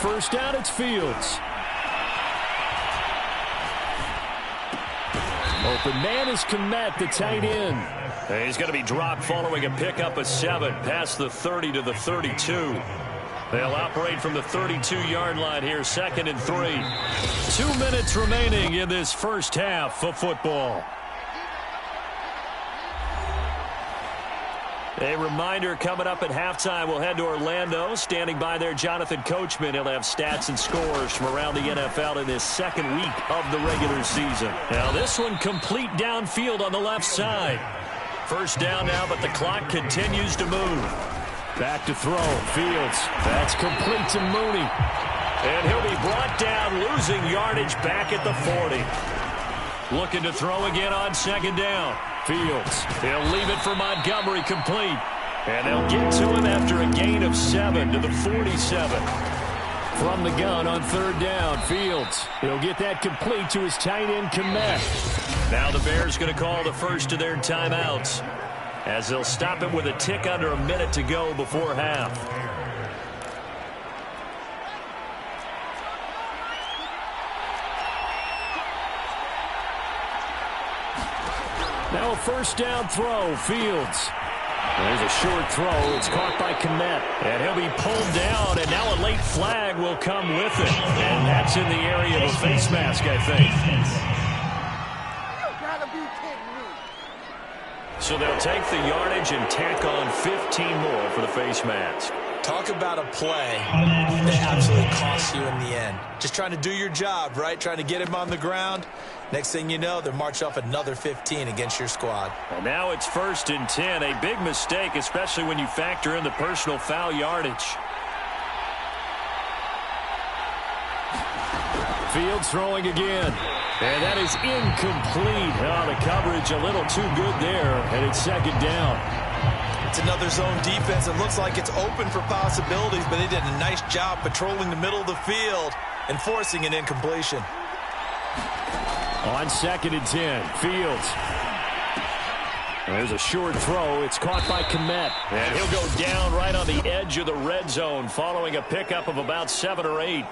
first down, it's Fields. Open man is Kmet, the tight end. He's going to be dropped following a pickup of 7 past the 30 to the 32. They'll operate from the 32-yard line here, 2nd and 3. 2 minutes remaining in this first half of football. A reminder coming up at halftime, we'll head to Orlando. Standing by there, Jonathan Coachman. He'll have stats and scores from around the NFL in this second week of the regular season. Now this one complete downfield on the left side. First down now, but the clock continues to move. Back to throw. Fields. That's complete to Mooney. And he'll be brought down, losing yardage back at the 40. Looking to throw again on 2nd down. Fields. He'll leave it for Montgomery, complete. And they'll get to him after a gain of 7 to the 47. From the gun on 3rd down, Fields. He'll get that complete to his tight end, Kmet. Now the Bears going to call the first of their timeouts, as they'll stop it with a tick under a minute to go before half. Now a first down throw, Fields. There's a short throw. It's caught by Kmet. And he'll be pulled down, and now a late flag will come with it. And that's in the area of a face mask, I think. So they'll take the yardage and tack on 15 more for the face mask. Talk about a play that absolutely costs you in the end. Just trying to do your job, right? Trying to get him on the ground. Next thing you know, they're march off another 15 against your squad. And now it's 1st and 10. A big mistake, especially when you factor in the personal foul yardage. Fields throwing again. And that is incomplete. Oh, the coverage a little too good there. And it's 2nd down. It's another zone defense. It looks like it's open for possibilities, but they did a nice job patrolling the middle of the field and forcing an incompletion. On 2nd and 10, Fields. There's a short throw. It's caught by Kmet. And he'll go down right on the edge of the red zone following a pickup of about 7 or 8.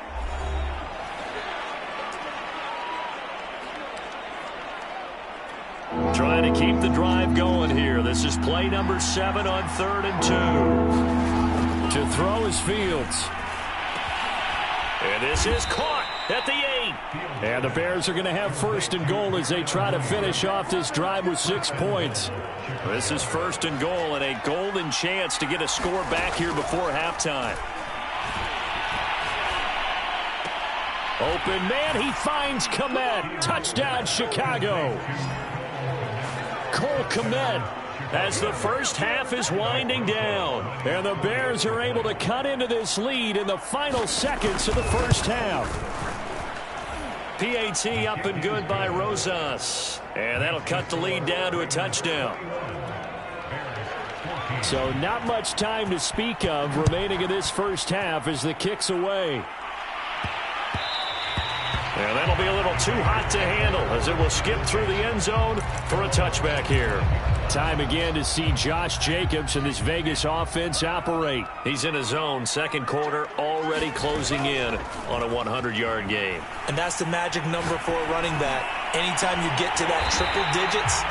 Trying to keep the drive going here. This is play number 7 on 3rd and 2. To throw is Fields. And this is caught at the 8. And the Bears are going to have 1st and goal as they try to finish off this drive with 6 points. This is 1st and goal and a golden chance to get a score back here before halftime. Open man, he finds Kmet. Touchdown, Chicago. Cole Kmet as the first half is winding down. And the Bears are able to cut into this lead in the final seconds of the first half. PAT up and good by Rosas. And that'll cut the lead down to a touchdown. So not much time to speak of remaining in this first half as the kick's away. And that'll be a little too hot to handle as it will skip through the end zone for a touchback here. Time again to see Josh Jacobs and this Vegas offense operate. He's in his zone, 2nd quarter, already closing in on a 100-yard game. And that's the magic number for a running back. Anytime you get to that triple digits,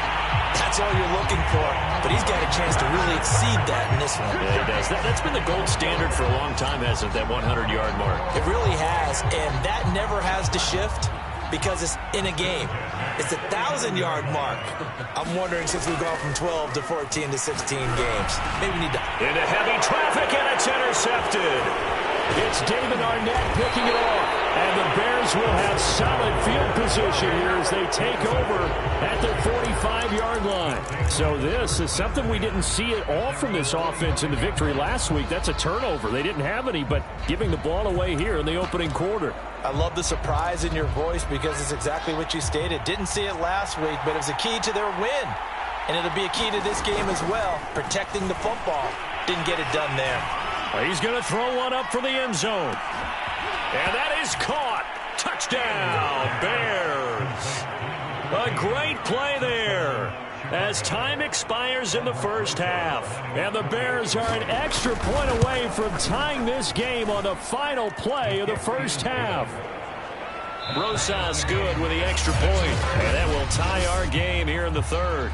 that's all you're looking for. But he's got a chance to really exceed that in this one. Yeah, he does. That's been the gold standard for a long time, hasn't it, that 100-yard mark? It really has, and that never has to shift because it's in a game. It's a 1,000-yard mark. I'm wondering, since we've gone from 12 to 14 to 16 games, maybe we need to... Into heavy traffic, and it's intercepted. It's David Arnett picking it off. And the Bears will have solid field position here as they take over at their 45-yard line. So this is something we didn't see at all from this offense in the victory last week. That's a turnover. They didn't have any, but giving the ball away here in the opening quarter. I love the surprise in your voice because it's exactly what you stated. Didn't see it last week, but it was a key to their win. And it'll be a key to this game as well, protecting the football. Didn't get it done there. He's going to throw one up for the end zone. And that is caught. Touchdown, Bears. A great play there. as time expires in the first half. And the Bears are an extra point away from tying this game on the final play of the first half. Rosas good with the extra point, and that will tie our game here in the third.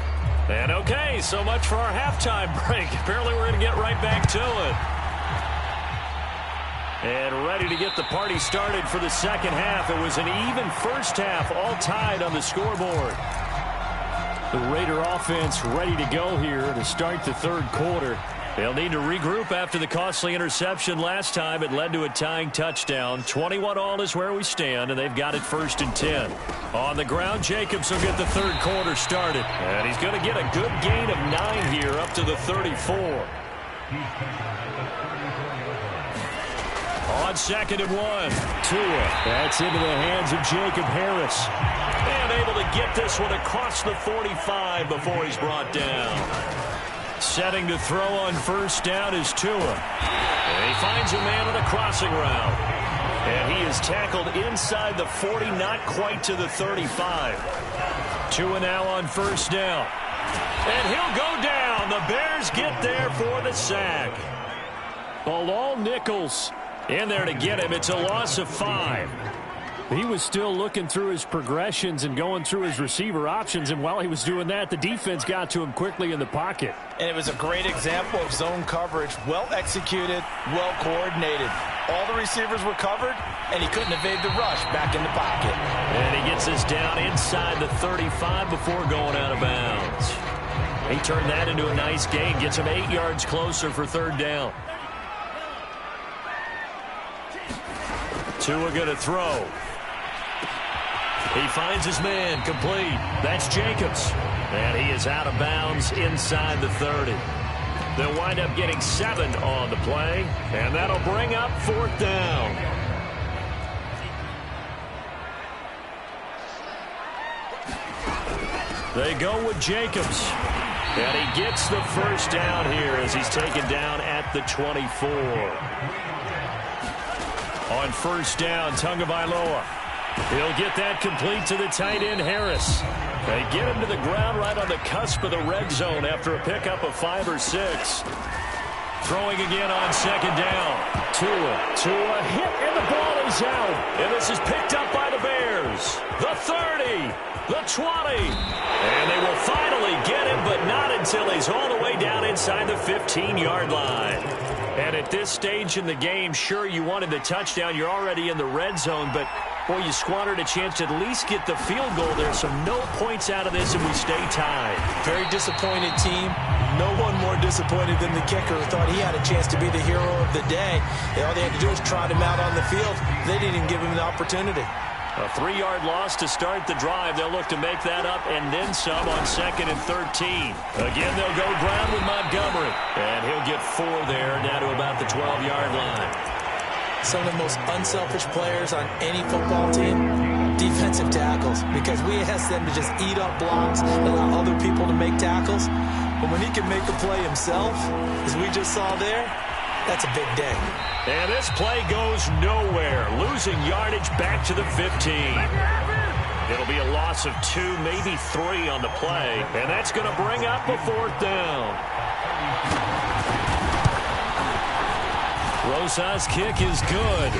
And okay, so much for our halftime break. Apparently we're going to get right back to it. And ready to get the party started for the second half. It was an even first half, all tied on the scoreboard. The Raider offense ready to go here to start the third quarter. They'll need to regroup after the costly interception last time. It led to a tying touchdown. 21-all is where we stand, and they've got it 1st and 10. On the ground, Jacobs will get the third quarter started. And he's going to get a good gain of 9 here up to the 34. On 2nd and 1. Tua. That's into the hands of Jacob Harris. And able to get this one across the 45 before he's brought down. Setting to throw on 1st down is Tua. And he finds a man on a crossing route. And he is tackled inside the 40, not quite to the 35. Tua now on 1st down. And he'll go down. The Bears get there for the sack. Bilal Nichols in there to get him. It's a loss of 5. He was still looking through his progressions and going through his receiver options, and while he was doing that, the defense got to him quickly in the pocket. And it was a great example of zone coverage, well executed, well coordinated. All the receivers were covered, and he couldn't evade the rush back in the pocket. And he gets this down inside the 35 before going out of bounds. He turned that into a nice gain, gets him 8 yards closer for 3rd down. Tua going to throw. He finds his man, complete. That's Jacobs. And he is out of bounds inside the 30. They'll wind up getting 7 on the play, and that'll bring up 4th down. They go with Jacobs. And he gets the 1st down here as he's taken down at the 24. On 1st down, Tagovailoa. He'll get that complete to the tight end, Harris. They get him to the ground right on the cusp of the red zone after a pickup of 5 or 6. Throwing again on 2nd down. Tua hit, and the ball is out. And this is picked up by the Bears. The 30, the 20. And they will finally get him, but not until he's all the way down inside the 15-yard line. And at this stage in the game, sure, you wanted the touchdown. You're already in the red zone, but, boy, you squandered a chance to at least get the field goal there. So no points out of this, and we stay tied. Very disappointed team. No one more disappointed than the kicker who thought he had a chance to be the hero of the day. All they had to do was trot him out on the field. They didn't even give him the opportunity. A 3-yard loss to start the drive. They'll look to make that up and then some on 2nd and 13. Again, they'll go ground with Montgomery. And he'll get 4 there, down to about the 12-yard line. Some of the most unselfish players on any football team, defensive tackles, because we ask them to just eat up blocks and allow other people to make tackles. But when he can make the play himself, as we just saw there, that's a big day. And this play goes nowhere. Losing yardage back to the 15. It'll be a loss of 2, maybe 3 on the play. And that's going to bring up a 4th down. Rosas' kick is good.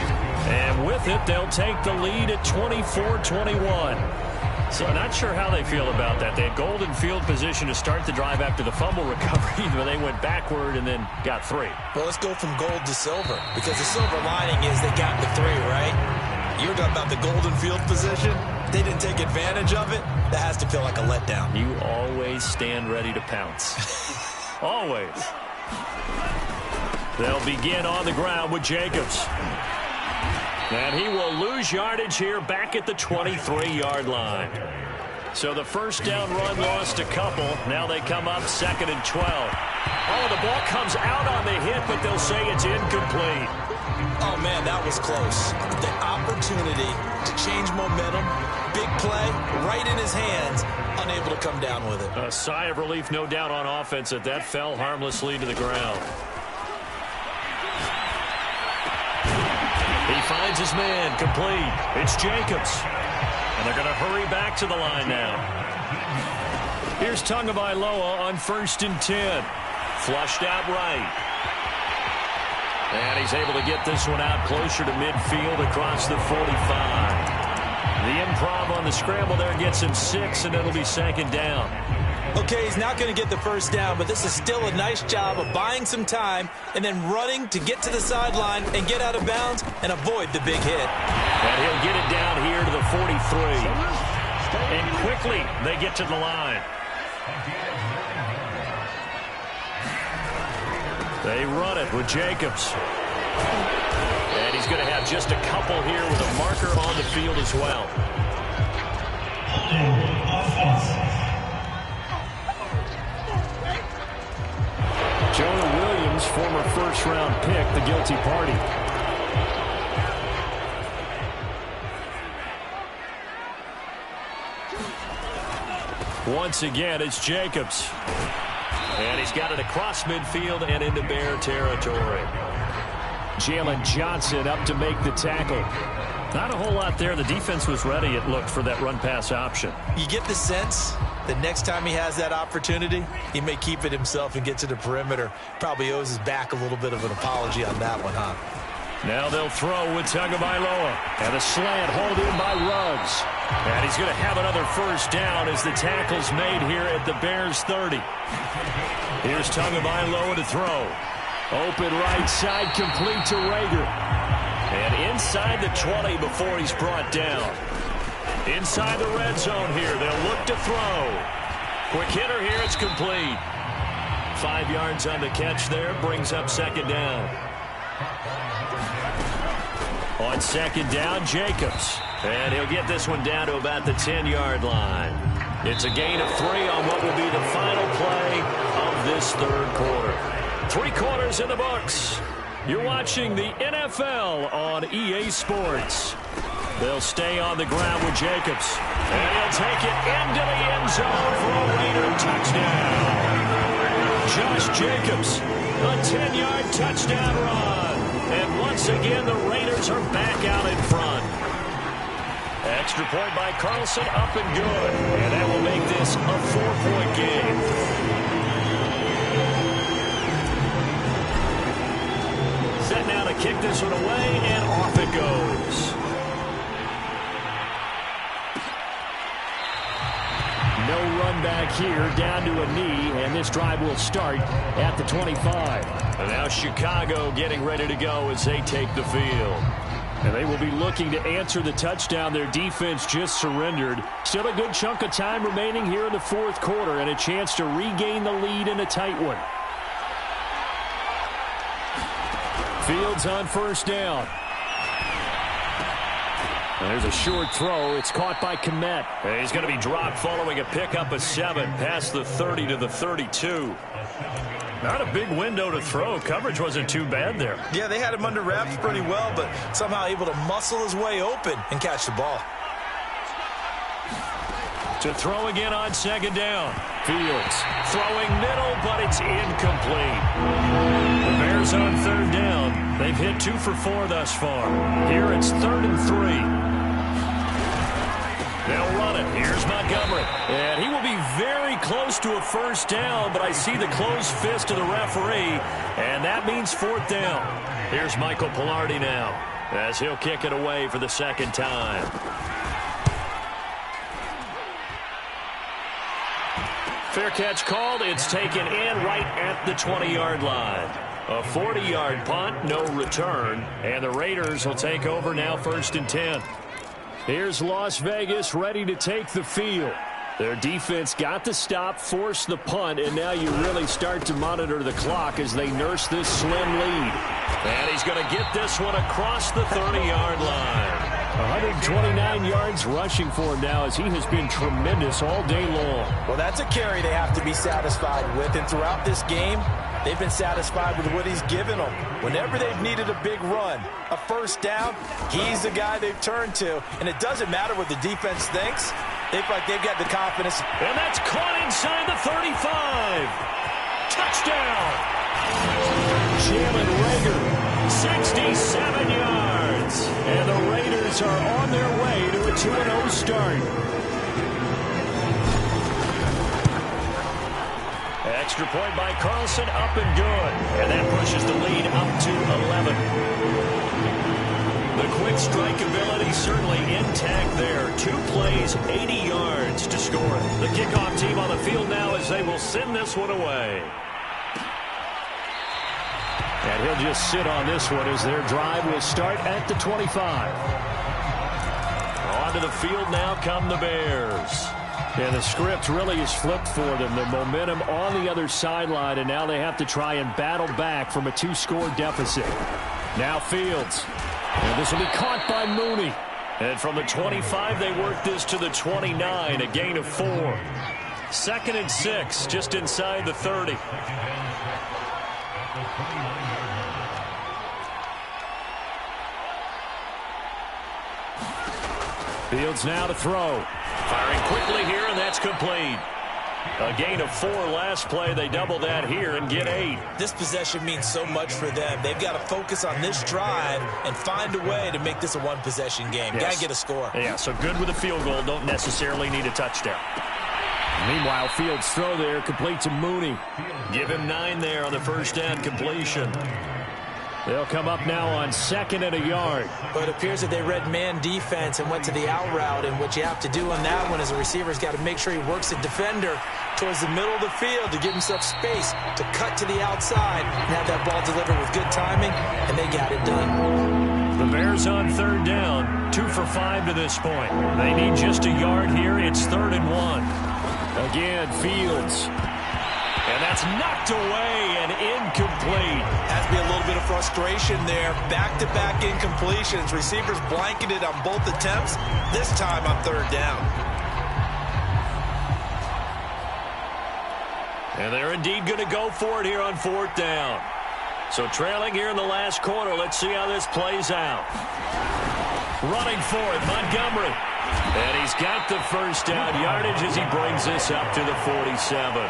And with it, they'll take the lead at 24-21. So not sure how they feel about that. They had golden field position to start the drive after the fumble recovery, but they went backward and then got 3. Well, let's go from gold to silver, because the silver lining is they got the 3, right? You're talking about the golden field position. They didn't take advantage of it. That has to feel like a letdown. You always stand ready to pounce. Always. They'll begin on the ground with Jacobs. And he will lose yardage here back at the 23-yard line. So the 1st down run lost a couple. Now they come up 2nd and 12. Oh, the ball comes out on the hit, but they'll say it's incomplete. Oh, man, that was close. The opportunity to change momentum, big play, right in his hands, unable to come down with it. A sigh of relief, no doubt, on offense that fell harmlessly to the ground. He finds his man, complete. It's Jacobs. And they're going to hurry back to the line now. Here's Here's Tagovailoa on 1st and 10. Flushed out right. And he's able to get this one out closer to midfield across the 45. The improv on the scramble there gets him 6, and it'll be 2nd down. Okay, he's not going to get the 1st down, but this is still a nice job of buying some time and then running to get to the sideline and get out of bounds and avoid the big hit. And he'll get it down here to the 43. And quickly they get to the line. They run it with Jacobs. And he's going to have just a couple here with a marker on the field as well. Jonah Williams, former first-round pick, the guilty party. Once again, it's Jacobs. And he's got it across midfield and into Bear territory. Jalen Johnson up to make the tackle. Not a whole lot there. The defense was ready, it looked, for that run-pass option. You get the sense that next time he has that opportunity, he may keep it himself and get to the perimeter. Probably owes his back a little bit of an apology on that one, huh? Now they'll throw with Tagovailoa. And a slant hauled in by Ruggs. And he's going to have another 1st down as the tackle's made here at the Bears 30. Here's Tagovailoa to throw. Open right side, complete to Rager. And inside the 20 before he's brought down. Inside the red zone here, they'll look to throw. Quick hitter here, it's complete. 5 yards on the catch there, brings up 2nd down. On 2nd down, Jacobs. And he'll get this one down to about the 10-yard line. It's a gain of 3 on what will be the final play of this 3rd quarter. 3 quarters in the books. You're watching the NFL on EA Sports. They'll stay on the ground with Jacobs. And he'll take it into the end zone for a Raider touchdown. Josh Jacobs, a 10-yard touchdown run. And once again, the Raiders are back out in front. Extra point by Carlson, up and good. And that will make this a 4-point game. Set now to kick this one away, and off it goes. No run back here, down to a knee, and this drive will start at the 25. And now Chicago getting ready to go as they take the field. And they will be looking to answer the touchdown their defense just surrendered. Still a good chunk of time remaining here in the 4th quarter and a chance to regain the lead in a tight one. Fields on 1st down. And there's a short throw. It's caught by Kmet. And he's going to be dropped following a pickup of 7 past the 30 to the 32. Not a big window to throw. Coverage wasn't too bad there. Yeah, they had him under wraps pretty well, but somehow able to muscle his way open and catch the ball. To throw again on 2nd down. Fields throwing middle, but it's incomplete. The Bears on 3rd down. They've hit 2 for 4 thus far. Here it's 3rd and 3. They'll run it. Here's Montgomery. And he will be very close to a 1st down, but I see the closed fist of the referee, and that means 4th down. Here's Michael Pilardi now as he'll kick it away for the 2nd time. Fair catch called. It's taken in right at the 20-yard line. A 40-yard punt, no return, and the Raiders will take over now 1st and 10. Here's Las Vegas ready to take the field. Their defense got the stop, forced the punt, and now you really start to monitor the clock as they nurse this slim lead. And he's going to get this one across the 30-yard line. 129 yards rushing for him now as he has been tremendous all day long. Well, that's a carry they have to be satisfied with, and throughout this game, they've been satisfied with what he's given them. Whenever they've needed a big run, a 1st down, he's the guy they've turned to. And it doesn't matter what the defense thinks. They feel like they've got the confidence. And that's caught inside the 35. Touchdown. Jalen Rager, 67 yards. And the Raiders are on their way to a 2-0 start. Extra point by Carlson, up and good. And that pushes the lead up to 11. The quick strike ability certainly intact there. 2 plays, 80 yards to score it. The kickoff team on the field now as they will send this one away. And he'll just sit on this one as their drive will start at the 25. Onto the field now come the Bears. Yeah, the script really is flipped for them. The momentum on the other sideline, and now they have to try and battle back from a 2-score deficit. Now Fields. And this will be caught by Mooney. And from the 25, they work this to the 29, a gain of 4. 2nd and 6, just inside the 30. Fields now to throw. Firing quickly here, and that's complete. A gain of 4 last play. They double that here and get 8. This possession means so much for them. They've got to focus on this drive and find a way to make this a one-possession game. Yes. Got to get a score. Yeah, so good with a field goal. Don't necessarily need a touchdown. Meanwhile, Fields' throw there complete to Mooney. Give him 9 there on the first down completion. They'll come up now on 2nd and a yard. But it appears that they read man defense and went to the out route, and what you have to do on that one as a receiver's got to make sure he works the defender towards the middle of the field to give himself space to cut to the outside and have that ball delivered with good timing, and they got it done. The Bears on 3rd down, 2 for 5 to this point. They need just a yard here. It's 3rd and 1. Again, Fields. And that's knocked away and incomplete. Has to be a little bit of frustration there. Back-to-back incompletions. Receivers blanketed on both attempts. This time on 3rd down. And they're indeed going to go for it here on 4th down. So trailing here in the last quarter. Let's see how this plays out. Running for it, Montgomery. And he's got the first down yardage as he brings this up to the 47.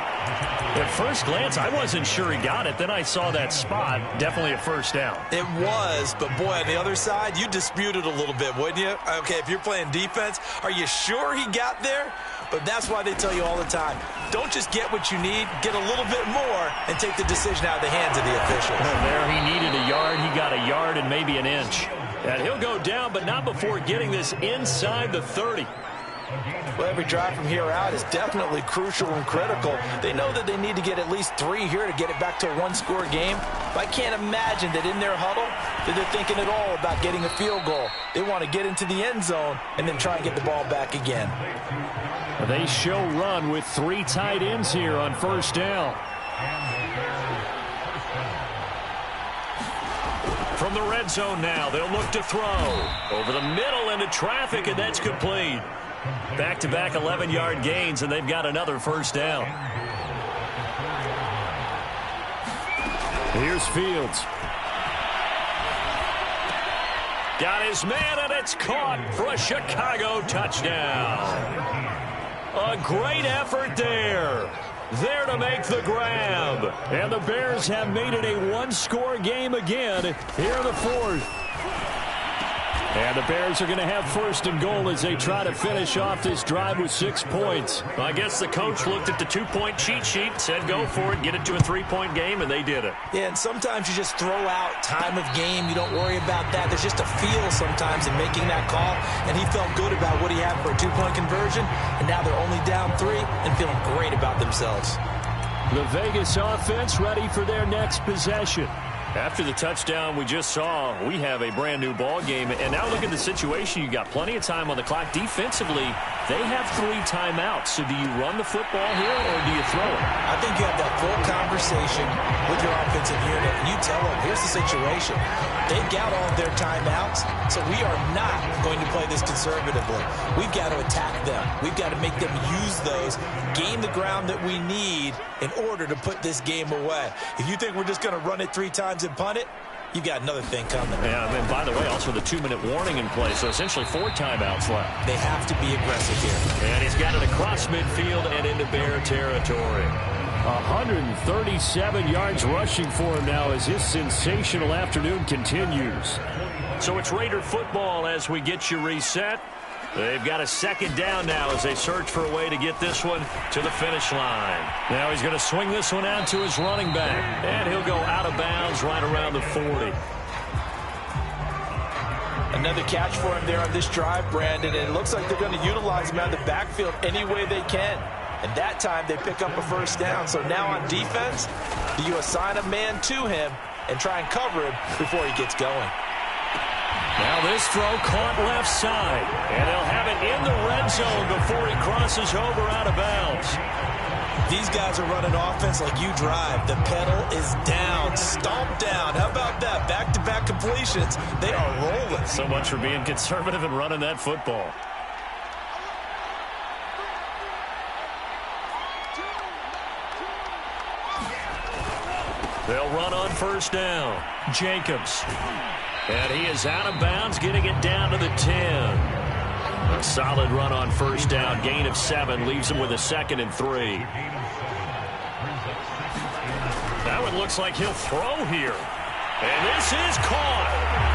At first glance, I wasn't sure he got it. Then I saw that spot. Definitely a first down. It was, but boy, on the other side, you disputed a little bit, wouldn't you? Okay, if you're playing defense, are you sure he got there? But that's why they tell you all the time, don't just get what you need, get a little bit more, and take the decision out of the hands of the officials. There he needed a yard. He got a yard and maybe an inch. And he'll go down, but not before getting this inside the 30. Well, every drive from here out is definitely crucial and critical. They know that they need to get at least 3 here to get it back to a 1-score game. But I can't imagine that in their huddle that they're thinking at all about getting a field goal. They want to get into the end zone and then try and get the ball back again. They show run with 3 tight ends here on 1st down. From the red zone now, they'll look to throw. Over the middle into traffic, and that's complete. Back-to-back 11-yard gains, and they've got another first down. Here's Fields. Got his man, and it's caught for a Chicago touchdown. A great effort there. There to make the grab. And the Bears have made it a 1-score game again here in the 4th. And the Bears are going to have 1st and goal as they try to finish off this drive with 6 points. Well, I guess the coach looked at the 2-point cheat sheet, said go for it, get it to a 3-point game, and they did it. Yeah, and sometimes you just throw out time of game. You don't worry about that. There's just a feel sometimes in making that call, and he felt good about what he had for a 2-point conversion, and now they're only down 3 and feeling great about themselves. The Vegas offense ready for their next possession. After the touchdown we just saw, we have a brand-new ball game. And now look at the situation. You got plenty of time on the clock. Defensively, they have 3 timeouts. So do you run the football here or do you throw it? I think you have that full conversation with your offensive unit. And you tell them, here's the situation. They've got all of their timeouts, so we are not going to play this conservatively. We've got to attack them. We've got to make them use those, gain the ground that we need in order to put this game away. If you think we're just going to run it 3 times and punt it, you got another thing coming. Yeah, and by the way, also the 2-minute warning in play, so essentially 4 timeouts left. They have to be aggressive here. And he's got it across midfield and into Bear territory. 137 yards rushing for him now as his sensational afternoon continues. So it's Raider football as we get you reset. They've got a second down now as they search for a way to get this one to the finish line. Now he's going to swing this one out to his running back, and he'll go out of bounds right around the 40. Another catch for him there on this drive, Brandon, and it looks like they're going to utilize him out of the backfield any way they can. And that time they pick up a first down. So now on defense, do you assign a man to him and try and cover him before he gets going? Now this throw caught left side, and they'll have it in the red zone before he crosses over out of bounds. These guys are running offense like you drive. The pedal is down, stomped down. How about that? Back-to-back completions. They are rolling. So much for being conservative and running that football. They'll run on first down. Jacobs. And he is out of bounds, getting it down to the 10. A solid run on first down. Gain of 7 leaves him with a 2nd and 3. That one looks like he'll throw here. And this is caught.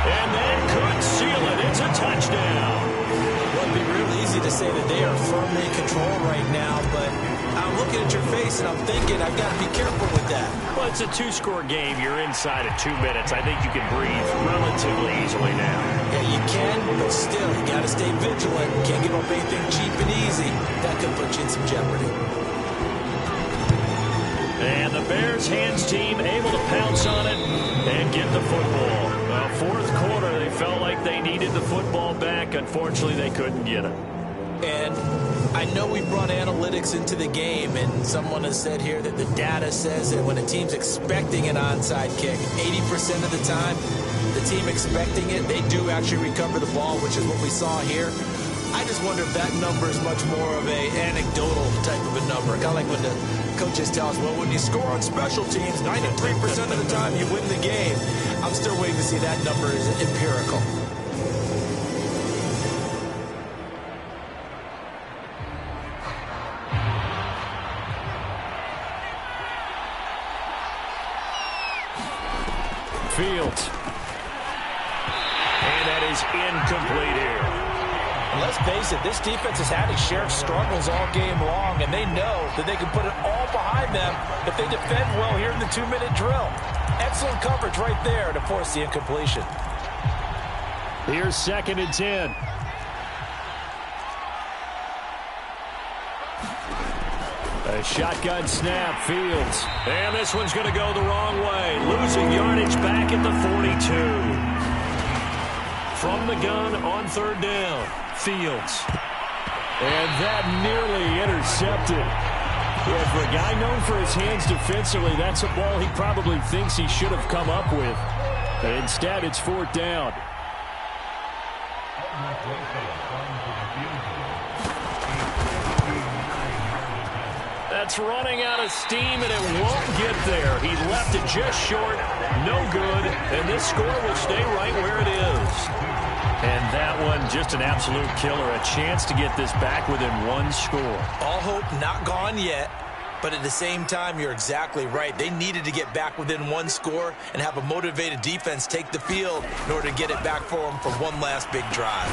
And that could seal it. It's a touchdown. Well, it'd be real easy to say that they are firmly in control right now, but I'm looking at your face and I'm thinking I've got to be careful with that. Well, it's a 2-score game. You're inside of 2 minutes. I think you can breathe relatively easily now. Yeah, you can, but still, you got to stay vigilant. Can't give up anything cheap and easy. That could put you in some jeopardy. And the Bears hands team able to pounce on it and get the football. Well, fourth quarter, they felt like they needed the football back. Unfortunately, they couldn't get it. And I know we brought analytics into the game, and someone has said here that the data says that when a team's expecting an onside kick, 80% of the time, the team expecting it, they do actually recover the ball, which is what we saw here. I just wonder if that number is much more of a anecdotal type of a number. Kind of like when the coaches tell us, well, when you score on special teams, 93% of the time you win the game. I'm still waiting to see that number is empirical. Fields. And that is incomplete here. And let's face it, this defense has had its share of struggles all game long, and they know that they can put it all behind them if they defend well here in the 2-minute drill. Excellent coverage right there to force the incompletion. Here's 2nd and 10. A shotgun snap, Fields. And this one's going to go the wrong way. Losing yardage back at the 42. From the gun on 3rd down, Fields. And that nearly intercepted. Yeah, for a guy known for his hands defensively, that's a ball he probably thinks he should have come up with. Instead, it's 4th down. That's running out of steam, and it won't get there. He left it just short, no good, and this score will stay right where it is. And that one, just an absolute killer, a chance to get this back within 1 score. All hope not gone yet, but at the same time, you're exactly right. They needed to get back within 1 score and have a motivated defense take the field in order to get it back for them for one last big drive.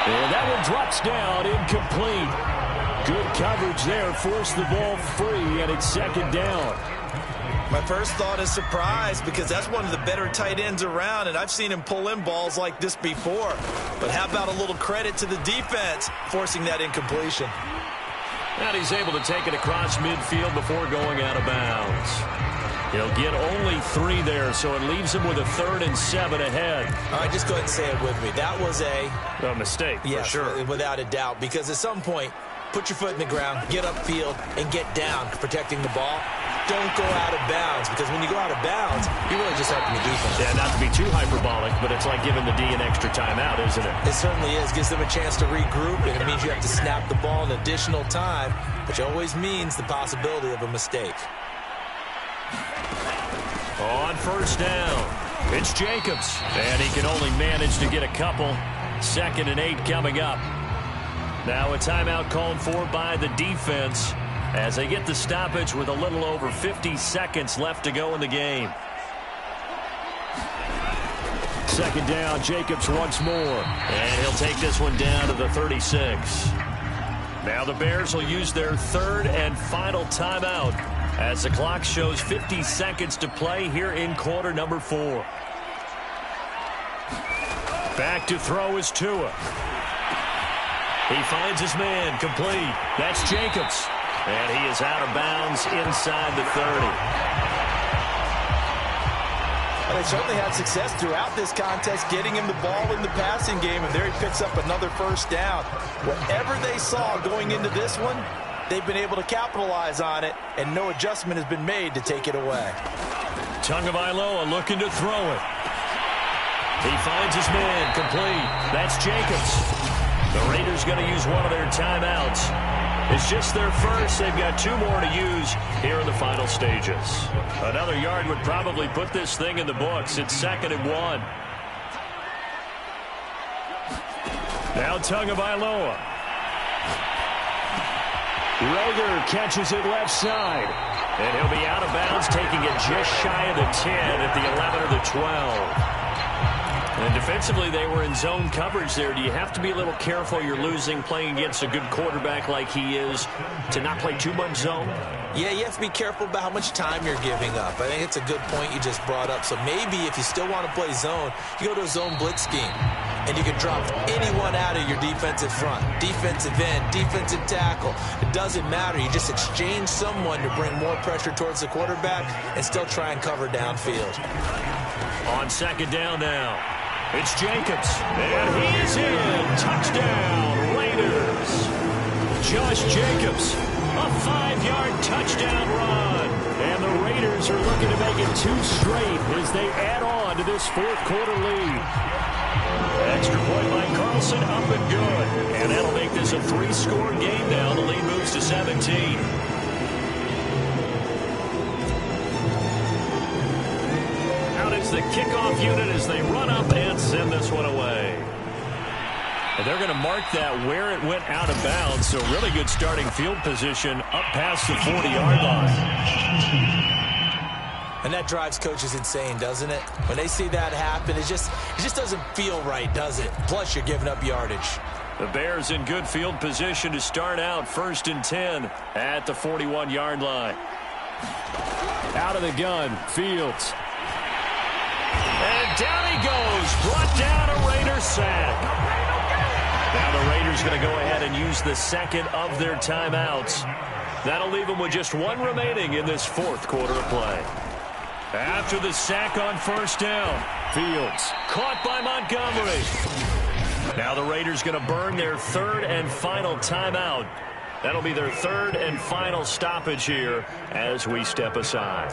And that one drops down, incomplete. Good coverage there, forced the ball free, and it's 2nd down. My first thought is surprise, because that's one of the better tight ends around, and I've seen him pull in balls like this before. But how about a little credit to the defense forcing that incompletion? And he's able to take it across midfield before going out of bounds. He'll get only 3 there, so it leaves him with a 3rd and 7 ahead. All right, just go ahead and say it with me. That was a mistake, yes, for sure. Without a doubt, because at some point, put your foot in the ground, get upfield, and get down, protecting the ball. Don't go out of bounds, because when you go out of bounds, you're really just helping the defense. Yeah, not to be too hyperbolic, but it's like giving the D an extra timeout, isn't it? It certainly is. Gives them a chance to regroup, and it means you have to snap the ball in additional time, which always means the possibility of a mistake. On first down, it's Jacobs, and he can only manage to get a couple. 2nd and 8 coming up. Now a timeout called for by the defense as they get the stoppage with a little over 50 seconds left to go in the game. second down. Jacobs once more. And he'll take this one down to the 36. Now the Bears will use their third and final timeout as the clock shows 50 seconds to play here in quarter number 4. Back to throw is Tua. He finds his man, complete. That's Jacobs. And he is out of bounds inside the 30. Well, they certainly had success throughout this contest getting him the ball in the passing game, and there he picks up another first down. Whatever they saw going into this one, they've been able to capitalize on it, and no adjustment has been made to take it away. Tagovailoa looking to throw it. He finds his man, complete. That's Jacobs. The Raiders going to use one of their timeouts. It's just their first. They've got 2 more to use here in the final stages. Another yard would probably put this thing in the books. It's 2nd and 1. Now Tagovailoa. Rager catches it left side. And he'll be out of bounds, taking it just shy of the 10 at the 11 or the 12. And defensively, they were in zone coverage there. Do you have to be a little careful? You're losing, playing against a good quarterback like he is, to not play too much zone? Yeah, you have to be careful about how much time you're giving up. I think it's a good point you just brought up. So maybe if you still want to play zone, you go to a zone blitz scheme. And you can drop anyone out of your defensive front. Defensive end, defensive tackle. It doesn't matter. You just exchange someone to bring more pressure towards the quarterback and still try and cover downfield. On 2nd down now. It's Jacobs, and he is in. Touchdown, Raiders. Josh Jacobs, a 5-yard touchdown run. And the Raiders are looking to make it 2 straight as they add on to this 4th quarter lead. Extra point by Carlson, up and good. And that'll make this a 3-score game now. The lead moves to 17. The kickoff unit as they run up and send this one away. And they're going to mark that where it went out of bounds, so really good starting field position up past the 40-yard line. And that drives coaches insane, doesn't it? When they see that happen, it just doesn't feel right, does it? Plus, you're giving up yardage. The Bears in good field position to start out 1st and 10 at the 41-yard line. Out of the gun, Fields. And down he goes, brought down a Raider sack. Now the Raiders going to go ahead and use the 2nd of their timeouts. That'll leave them with just 1 remaining in this 4th quarter of play. After the sack on 1st down, Fields caught by Montgomery. Now the Raiders going to burn their 3rd and final timeout. That'll be their 3rd and final stoppage here as we step aside.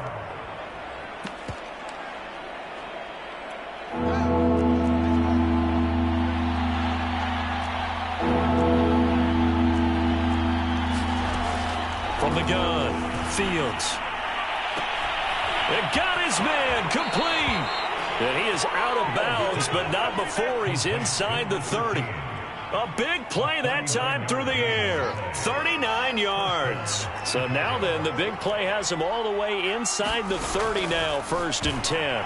From the gun, Fields. It got his man, complete. And he is out of bounds, but not before he's inside the 30. A big play that time through the air. 39 yards. So now then, the big play has him all the way inside the 30 now, 1st and 10.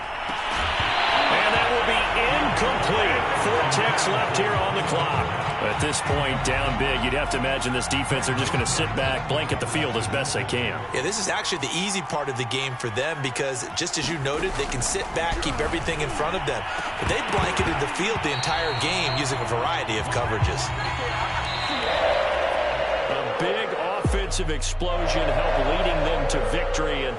And that will be incomplete. 4 ticks left here on the clock. At this point, down big, you'd have to imagine this defense are just going to sit back, blanket the field as best they can. Yeah, this is actually the easy part of the game for them because, just as you noted, they can sit back, keep everything in front of them. But they've blanketed the field the entire game using a variety of coverages. A big offensive explosion helped leading them to victory, and